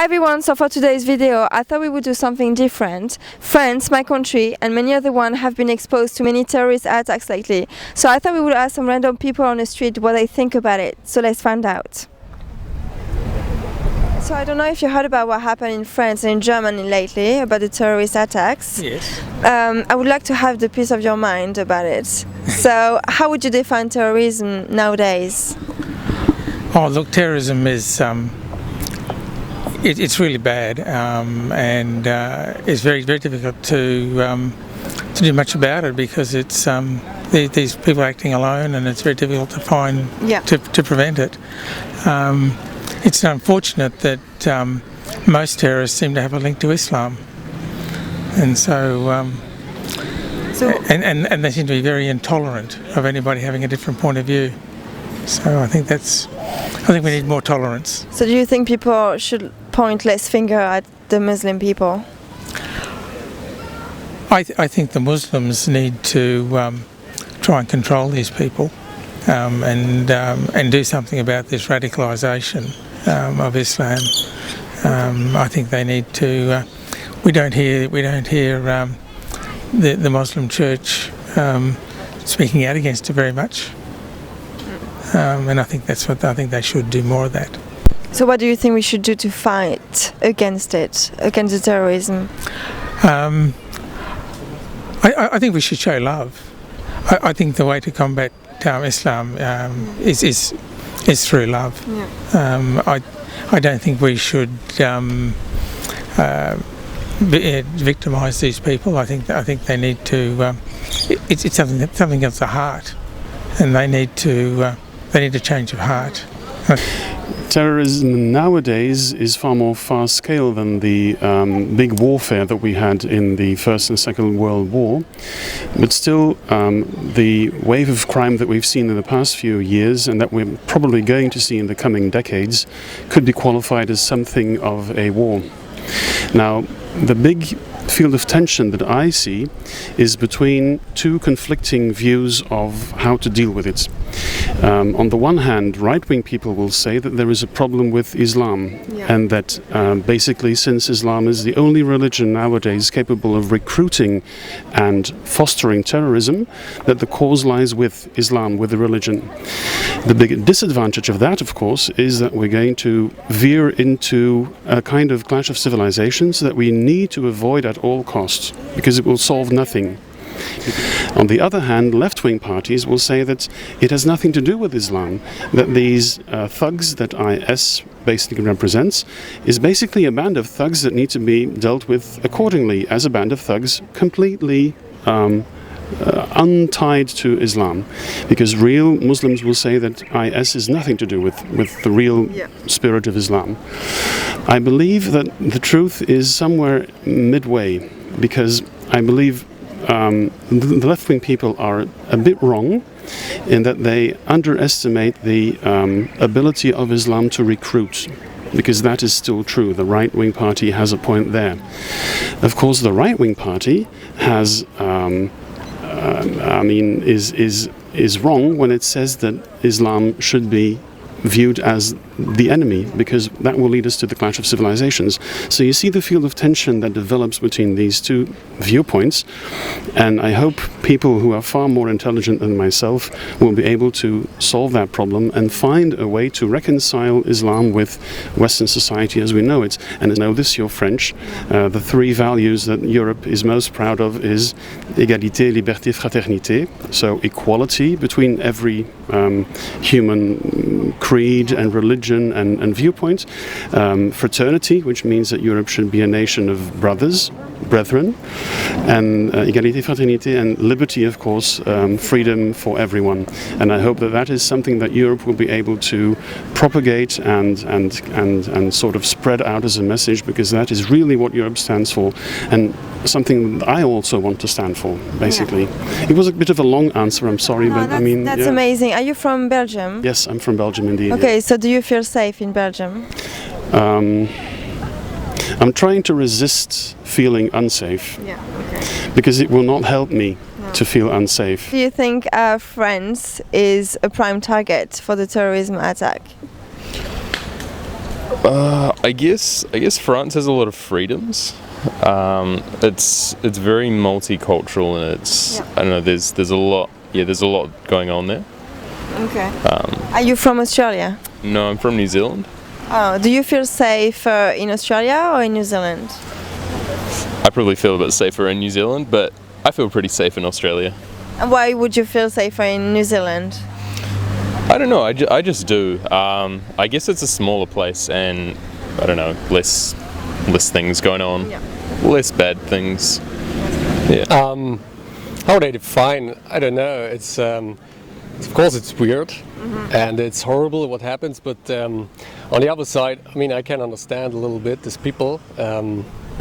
Hi everyone, so for today's video I thought we would do something different. France, my country, and many other ones have been exposed to many terrorist attacks lately. So I thought we would ask some random people on the street what they think about it. So let's find out. So I don't know if you heard about what happened in France and in Germany lately about the terrorist attacks. Yes. I would like to have the peace of your mind about it. So how would you define terrorism nowadays? Oh, look, terrorism is it's really bad, and it's very difficult to do much about it because it's these people acting alone, and it's very difficult to find to prevent it. It's unfortunate that most terrorists seem to have a link to Islam, and and they seem to be very intolerant of anybody having a different point of view. So I think we need more tolerance. So do you think people should point less finger at the Muslim people? I think the Muslims need to try and control these people and do something about this radicalisation of Islam. I think they need to. We don't hear the Muslim Church speaking out against it very much. And I think they should do more of that. So what do you think we should do to fight against it, against the terrorism? I think we should show love. I think the way to combat Islam is through love. Yeah. I don't think we should victimise these people. I think they need to. It's something of the heart, and they need to change of heart. Terrorism nowadays is far more fast scale than the big warfare that we had in the First and Second World War. But still, the wave of crime that we've seen in the past few years and that we're probably going to see in the coming decades could be qualified as something of a war. Now, the big field of tension that I see is between two conflicting views of how to deal with it. On the one hand, right-wing people will say that there is a problem with Islam, and that basically, since Islam is the only religion nowadays capable of recruiting and fostering terrorism, that the cause lies with Islam, with the religion. The big disadvantage of that, of course, is that we're going to veer into a kind of clash of civilizations that we need to avoid at all costs, because it will solve nothing. On the other hand, left-wing parties will say that it has nothing to do with Islam, that these thugs that IS basically represents is basically a band of thugs that need to be dealt with accordingly as a band of thugs completely untied to Islam, because real Muslims will say that IS is nothing to do with the real spirit of Islam. I believe that the truth is somewhere midway, because I believe the left-wing people are a bit wrong in that they underestimate the ability of Islam to recruit, because that is still true. The right-wing party has a point there. Of course, the right-wing party has is wrong when it says that Islam should be viewed as the enemy, because that will lead us to the clash of civilizations. So you see the field of tension that develops between these two viewpoints, and I hope people who are far more intelligent than myself will be able to solve that problem and find a way to reconcile Islam with Western society as we know it. And I know this, you're French, the three values that Europe is most proud of is égalité, liberté, fraternité, so equality between every human creed and religion and viewpoint, fraternity, which means that Europe should be a nation of brethren, and égalité, fraternité, and liberty, of course, freedom for everyone. And I hope that that is something that Europe will be able to propagate and sort of spread out as a message, because that is really what Europe stands for, and something that I also want to stand for, basically. It was a bit of a long answer, I'm sorry, but I mean... That's amazing. Are you from Belgium? Yes, I'm from Belgium indeed. Okay, so do you feel safe in Belgium? I'm trying to resist feeling unsafe, because it will not help me to feel unsafe. Do you think France is a prime target for the terrorism attack? I guess France has a lot of freedoms. It's very multicultural, and I don't know. There's a lot going on there. Okay. Are you from Australia? No, I'm from New Zealand. Oh, do you feel safe in Australia or in New Zealand? I probably feel a bit safer in New Zealand, but I feel pretty safe in Australia. And why would you feel safer in New Zealand? I don't know. I just do. I guess it's a smaller place, and I don't know, less things going on, less bad things. Yeah. How they define? I don't know. It's of course it's weird, and it's horrible what happens. But on the other side, I mean, I can understand a little bit these people.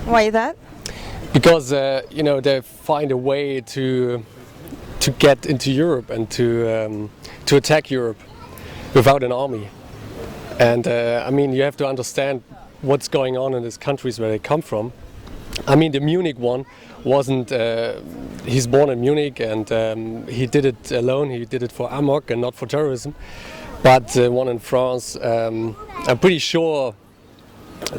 Why that? Because they find a way to get into Europe and to attack Europe without an army. And I mean, you have to understand what's going on in these countries where they come from. I mean, the Munich one wasn't. He's born in Munich, and he did it alone. He did it for amok and not for terrorism. But one in France, I'm pretty sure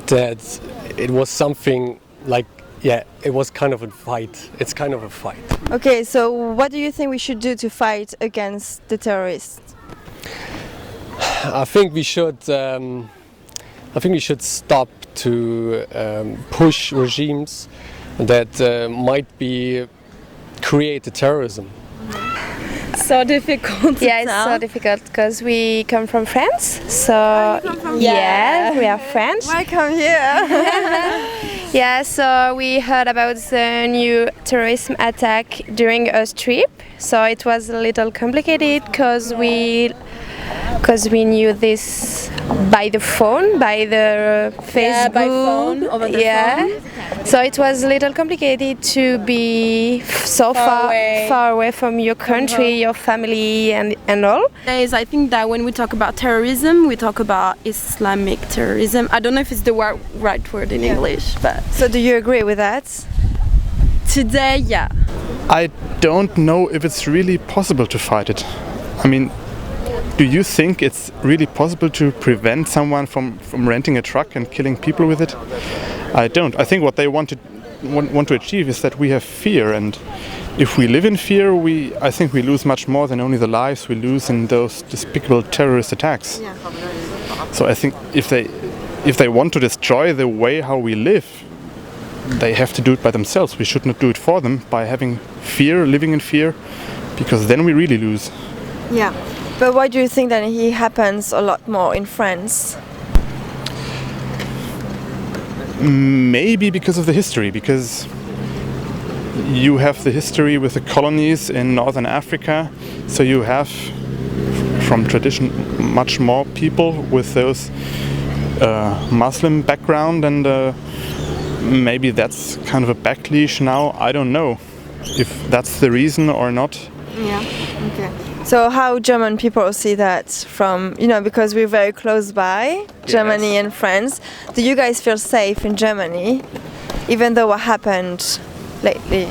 that it was something like. Yeah, it was kind of a fight. It's kind of a fight. Okay, so what do you think we should do to fight against the terrorists? I think we should. Stop to push regimes that might create the terrorism. So difficult. Yeah, it's so difficult because we come from France. So yeah, we are French. Welcome here. Yeah, so we heard about the new terrorism attack during a trip. So it was a little complicated because we knew this by the phone, by the Facebook. By phone, over the phone. So it was a little complicated to be so far away from your country, your family, and all. I think that when we talk about terrorism, we talk about Islamic terrorism. I don't know if it's the right word in English, but... So do you agree with that? Today, yeah. I don't know if it's really possible to fight it. I mean, do you think it's really possible to prevent someone from renting a truck and killing people with it? I don't. I think what they want to achieve is that we have fear, and if we live in fear, I think we lose much more than only the lives we lose in those despicable terrorist attacks. Yeah. So I think if they want to destroy the way how we live, they have to do it by themselves. We should not do it for them by having fear, living in fear, because then we really lose. Yeah. But why do you think that it happens a lot more in France? Maybe because of the history, because you have the history with the colonies in northern Africa, so you have from tradition much more people with those Muslim background, and maybe that's kind of a backlash now. I don't know if that's the reason or not. Yeah, okay. So how German people see that from, because we're very close by, Germany and France. Do you guys feel safe in Germany, even though what happened lately,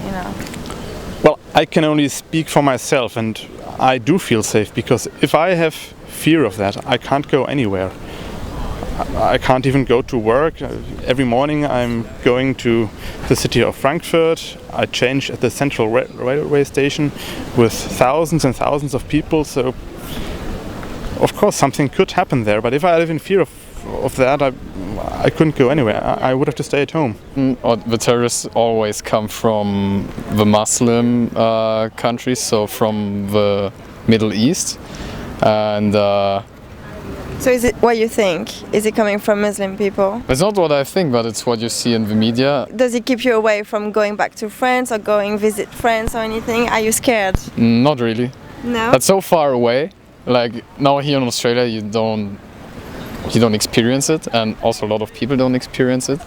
Well, I can only speak for myself, and I do feel safe, because if I have fear of that, I can't go anywhere. I can't even go to work. Every morning I'm going to the city of Frankfurt. I change at the central railway station with thousands and thousands of people. So, of course, something could happen there. But if I live in fear of that, I couldn't go anywhere. I would have to stay at home. The terrorists always come from the Muslim countries, so from the Middle East. And so is it what you think? Is it coming from Muslim people? It's not what I think, but it's what you see in the media. Does it keep you away from going back to France or going visit friends or anything? Are you scared? Not really. No? That's so far away. Like now here in Australia you don't experience it, and also a lot of people don't experience it.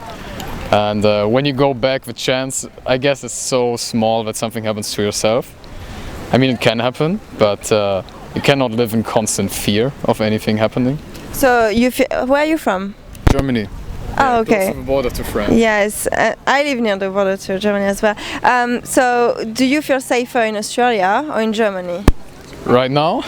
And when you go back, the chance, I guess, is so small that something happens to yourself. I mean, it can happen, but you cannot live in constant fear of anything happening. So where are you from? Germany. Oh, okay. Close to the border to France. Yes, I live near the border to Germany as well. So do you feel safer in Australia or in Germany? Right now?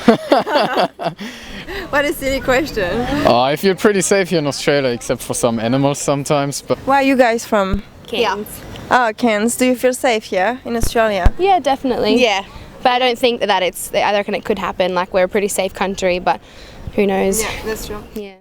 What a silly question. I feel pretty safe here in Australia, except for some animals sometimes. But Where are you guys from? Cairns. Oh, Cairns. Do you feel safe here in Australia? Yeah, definitely. Yeah. But I don't think that I reckon it could happen. Like, we're a pretty safe country, but who knows? Yeah, that's true. Yeah.